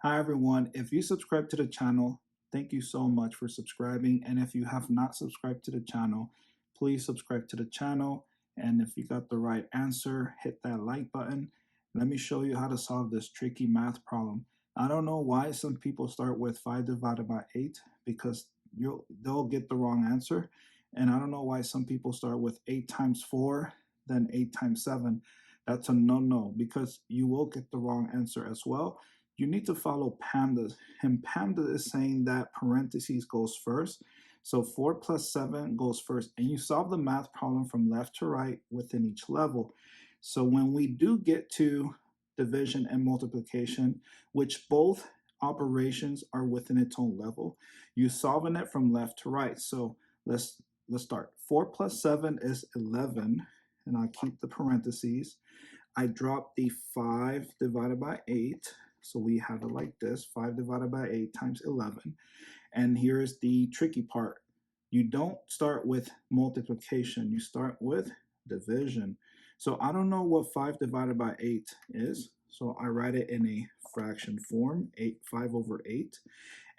Hi everyone, if you subscribe to the channel, thank you so much for subscribing. And if you have not subscribed to the channel, please subscribe to the channel. And if you got the right answer, hit that like button. Let me show you how to solve this tricky math problem. I don't know why some people start with 5 divided by 8 because they'll get the wrong answer. And I don't know why some people start with 8 times 4, then 8 times 7. That's a no-no because you will get the wrong answer as well. You need to follow PEMDAS. And PEMDAS is saying that parentheses goes first. So 4 plus 7 goes first. And you solve the math problem from left to right within each level. So when we do get to division and multiplication, which both operations are within its own level, you're solving it from left to right. So let's start. 4 plus 7 is 11. And I'll keep the parentheses. I drop the 5 divided by 8. So we have it like this, 5 divided by 8 times 11. And here's the tricky part. You don't start with multiplication, you start with division. So I don't know what 5 divided by 8 is. So I write it in a fraction form, 5 over 8.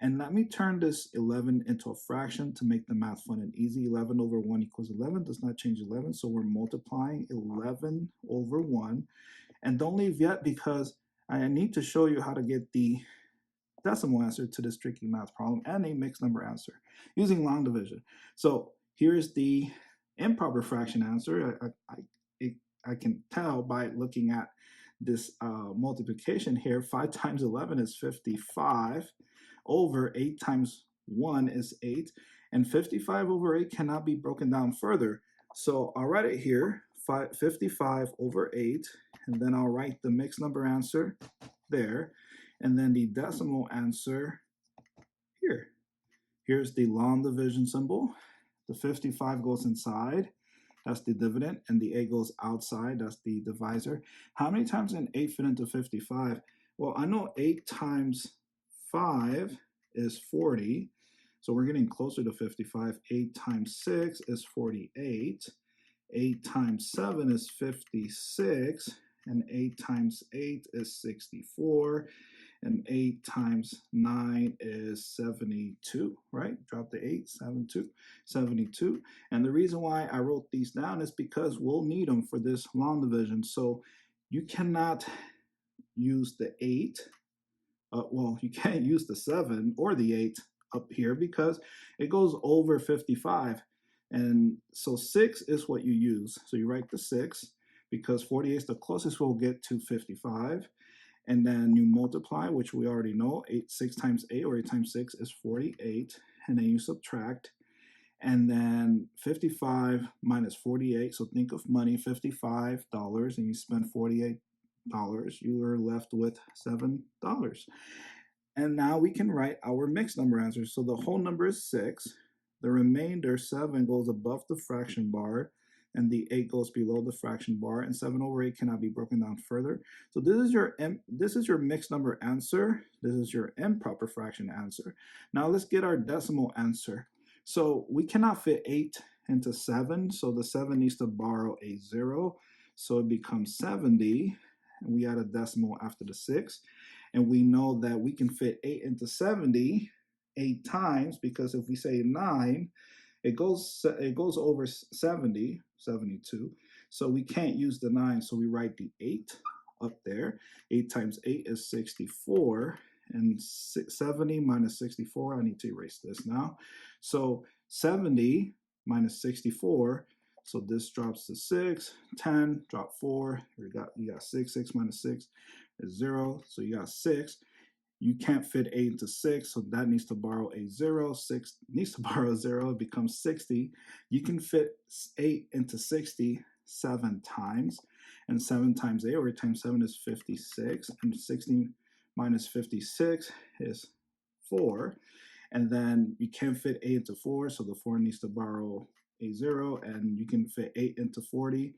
And let me turn this 11 into a fraction to make the math fun and easy. 11 over 1 equals 11, does not change 11. So we're multiplying 11 over 1. And don't leave yet because I need to show you how to get the decimal answer to this tricky math problem and a mixed number answer using long division. So here's the improper fraction answer. I can tell by looking at this multiplication here. 5 times 11 is 55 over 8 times 1 is 8. And 55 over 8 cannot be broken down further. So I'll write it here, 55 over 8. And then I'll write the mixed number answer there, and then the decimal answer here. Here's the long division symbol. The 55 goes inside, that's the dividend, and the 8 goes outside, that's the divisor. How many times can 8 fit into 55? Well, I know 8 times 5 is 40, so we're getting closer to 55. 8 times 6 is 48. 8 times 7 is 56. And 8 times 8 is 64, and 8 times 9 is 72, right? Drop the 8, 72. And the reason why I wrote these down is because we'll need them for this long division. So you cannot use the 8, well, you can't use the 7 or the 8 up here because it goes over 55. And so 6 is what you use. So you write the 6. Because 48 is the closest we'll get to 55. And then you multiply, which we already know, 6 times 8 or 8 times 6 is 48. And then you subtract. And then 55 minus 48, so think of money, $55, and you spend $48, you are left with $7. And now we can write our mixed number answer. So the whole number is 6. The remainder, 7, goes above the fraction bar, and the 8 goes below the fraction bar, and 7 over 8 cannot be broken down further. So this is your mixed number answer. This is your improper fraction answer. Now let's get our decimal answer. So we cannot fit 8 into 7, so the 7 needs to borrow a 0. So it becomes 70, and we add a decimal after the 6. And we know that we can fit 8 into 70 8 times, because if we say 9, it goes over 70, 72. So we can't use the 9, so we write the 8 up there. 8 times 8 is 64, and 70 minus 64, I need to erase this now. So 70 minus 64, so this drops to 6, 10, drop 4, you got 6, 6 minus 6 is 0, so you got 6. You can't fit 8 into 6, so that needs to borrow a 0. 6 needs to borrow a 0. It becomes 60. You can fit 8 into 60 7 times. And 7 times 8, or 8 times 7, is 56. And 60 minus 56 is 4. And then you can't fit 8 into 4, so the 4 needs to borrow a 0. And you can fit 8 into 40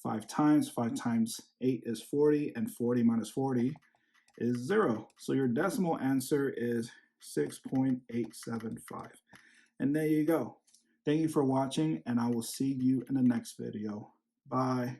5 times. 5 times 8 is 40, and 40 minus 40 is 0. So your decimal answer is 6.875. And there you go. Thank you for watching, and I will see you in the next video. Bye.